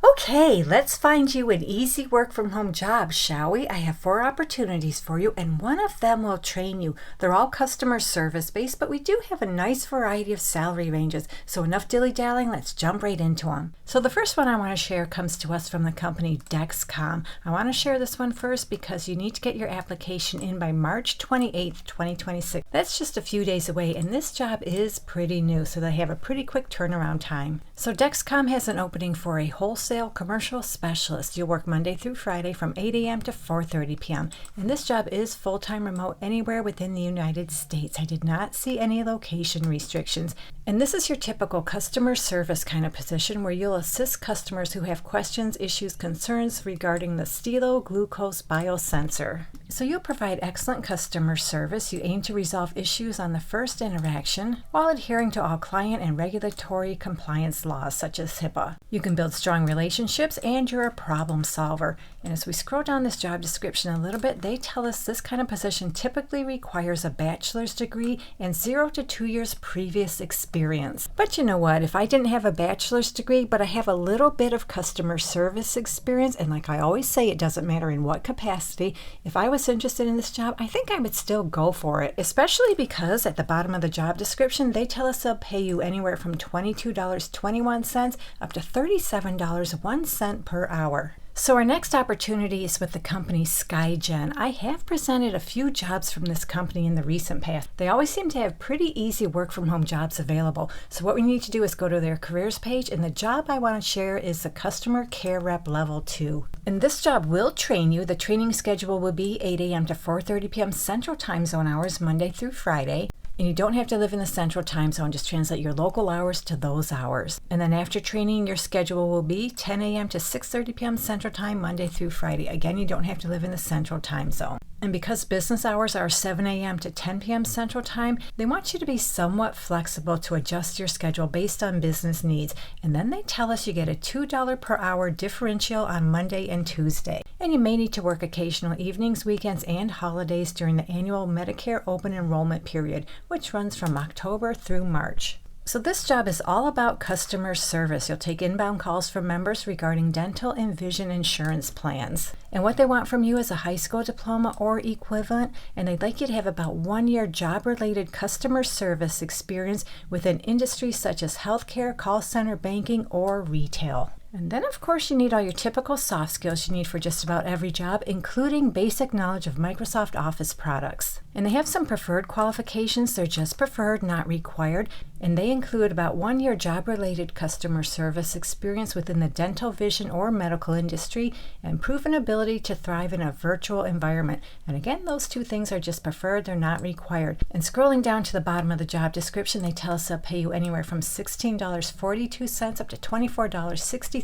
Okay, let's find you an easy work from home job, shall we? I have 4 opportunities for you, and one of them will train you. They're all customer service based, but we do have a nice variety of salary ranges. So enough dilly-dallying, let's jump right into them. So the first one I want to share comes to us from the company Dexcom. I want to share this one first because you need to get your application in by March 28th, 2026. That's just a few days away, and this job is pretty new, so they have a pretty quick turnaround time. So Dexcom has an opening for a wholesale commercial specialist. You'll work Monday through Friday from 8 a.m. to 4:30 p.m. And this job is full-time remote anywhere within the United States. I did not see any location restrictions. And this is your typical customer service kind of position where you'll assist customers who have questions, issues, concerns regarding the Stelo glucose biosensor. So you'll provide excellent customer service. You aim to resolve issues on the first interaction while adhering to all client and regulatory compliance laws such as HIPAA. You can build strong relationships and you're a problem solver. And as we scroll down this job description a little bit, they tell us this kind of position typically requires a bachelor's degree and 0 to 2 years previous experience. But you know what? If I didn't have a bachelor's degree, but I have a little bit of customer service experience, and like I always say, it doesn't matter in what capacity, if I was interested in this job, I think I would still go for it, especially because at the bottom of the job description, they tell us they'll pay you anywhere from $22.21 up to $37.01 per hour. So our next opportunity is with the company SkyGen. I have presented a few jobs from this company in the recent past. They always seem to have pretty easy work from home jobs available. So what we need to do is go to their careers page, and the job I want to share is the Customer Care Rep Level 2. And this job will train you. The training schedule will be 8 a.m. to 4:30 p.m. Central Time Zone hours, Monday through Friday. And you don't have to live in the Central Time Zone, just translate your local hours to those hours. And then after training, your schedule will be 10 a.m. to 6:30 p.m. Central Time, Monday through Friday. Again, you don't have to live in the Central Time Zone. And because business hours are 7 a.m. to 10 p.m. Central Time, they want you to be somewhat flexible to adjust your schedule based on business needs. And then they tell us you get a $2 per hour differential on Monday and Tuesday. And you may need to work occasional evenings, weekends, and holidays during the annual Medicare open enrollment period, which runs from October through March. So this job is all about customer service. You'll take inbound calls from members regarding dental and vision insurance plans. And what they want from you is a high school diploma or equivalent, and they'd like you to have about 1 year job-related customer service experience within industries such as healthcare, call center, banking, or retail. And then, of course, you need all your typical soft skills you need for just about every job, including basic knowledge of Microsoft Office products. And they have some preferred qualifications. They're just preferred, not required. And they include about 1 year job-related customer service experience within the dental, vision, or medical industry, and proven ability to thrive in a virtual environment. And again, those 2 things are just preferred. They're not required. And scrolling down to the bottom of the job description, they tell us they'll pay you anywhere from $16.42 up to $24.63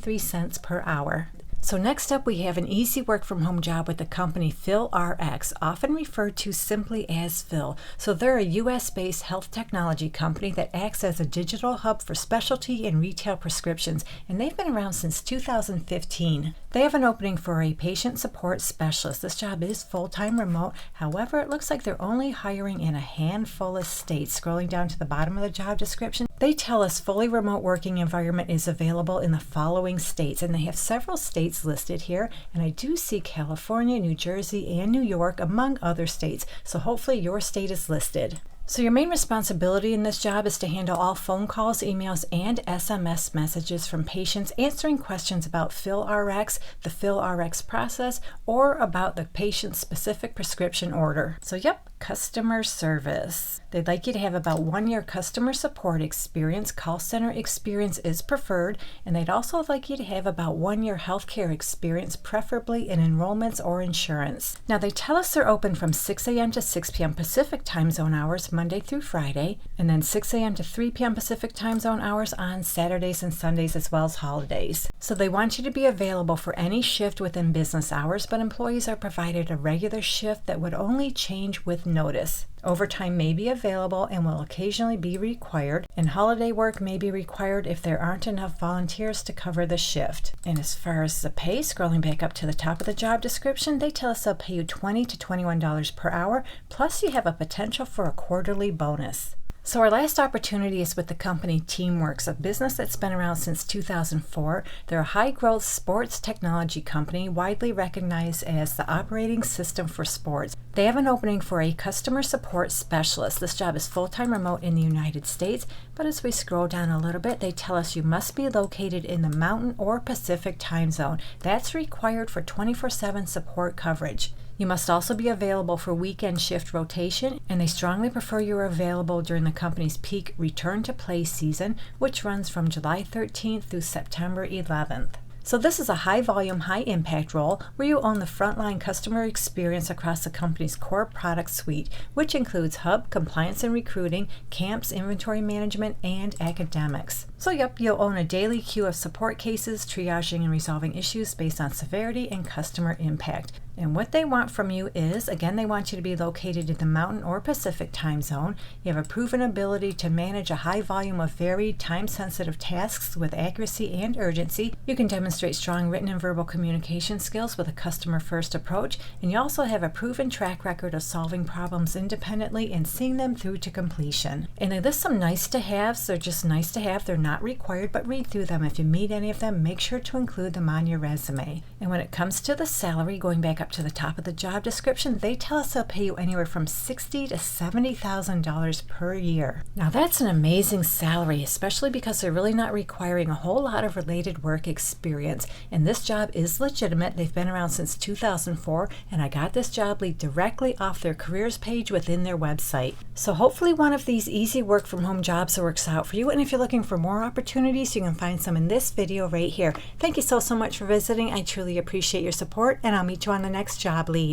per hour. So next up, we have an easy work from home job with the company PhilRx, often referred to simply as Phil. So they're a US-based health technology company that acts as a digital hub for specialty and retail prescriptions, and they've been around since 2015. They have an opening for a patient support specialist. This job is full-time remote. However, it looks like they're only hiring in a handful of states. Scrolling down to the bottom of the job description, they tell us fully remote working environment is available in the following states, and they have several states listed here, and I do see California, New Jersey, and New York among other states, so hopefully your state is listed. So your main responsibility in this job is to handle all phone calls, emails, and SMS messages from patients answering questions about PhilRx, the PhilRx process, or about the patient's specific prescription order. So yep, customer service. They'd like you to have about 1 year customer support experience. Call center experience is preferred, and they'd also like you to have about 1 year healthcare experience, preferably in enrollments or insurance. Now they tell us they're open from 6 a.m. to 6 p.m. Pacific Time Zone hours, Monday through Friday, and then 6 a.m. to 3 p.m. Pacific Time Zone hours on Saturdays and Sundays as well as holidays. So they want you to be available for any shift within business hours, but employees are provided a regular shift that would only change with notice. Overtime may be available and will occasionally be required, and holiday work may be required if there aren't enough volunteers to cover the shift. And as far as the pay, scrolling back up to the top of the job description, they tell us they'll pay you $20 to $21 per hour, plus you have a potential for a quarterly bonus. So our last opportunity is with the company Teamworks, a business that's been around since 2004. They're a high-growth sports technology company, widely recognized as the operating system for sports. They have an opening for a customer support specialist. This job is full-time remote in the United States, but as we scroll down a little bit, they tell us you must be located in the Mountain or Pacific time zone. That's required for 24/7 support coverage. You must also be available for weekend shift rotation, and they strongly prefer you're available during the company's peak return to play season, which runs from July 13th through September 11th. So this is a high-volume, high-impact role where you own the frontline customer experience across the company's core product suite, which includes hub, compliance and recruiting, camps, inventory management, and academics. So yep, you'll own a daily queue of support cases, triaging and resolving issues based on severity and customer impact. And what they want from you is, again, they want you to be located in the Mountain or Pacific time zone. You have a proven ability to manage a high volume of varied, time-sensitive tasks with accuracy and urgency. You can demonstrate strong written and verbal communication skills with a customer-first approach. And you also have a proven track record of solving problems independently and seeing them through to completion. And they list some nice-to-haves. They're just nice to have. They're not required, but read through them. If you meet any of them, make sure to include them on your resume. And when it comes to the salary, going back up to the top of the job description, they tell us they'll pay you anywhere from $60,000 to $70,000 per year. Now that's an amazing salary, especially because they're really not requiring a whole lot of related work experience. And this job is legitimate. They've been around since 2004, and I got this job lead directly off their careers page within their website. So hopefully one of these easy work from home jobs works out for you. And if you're looking for more opportunities, you can find some in this video right here. Thank you so much for visiting. I truly appreciate your support, and I'll meet you on the next job lead.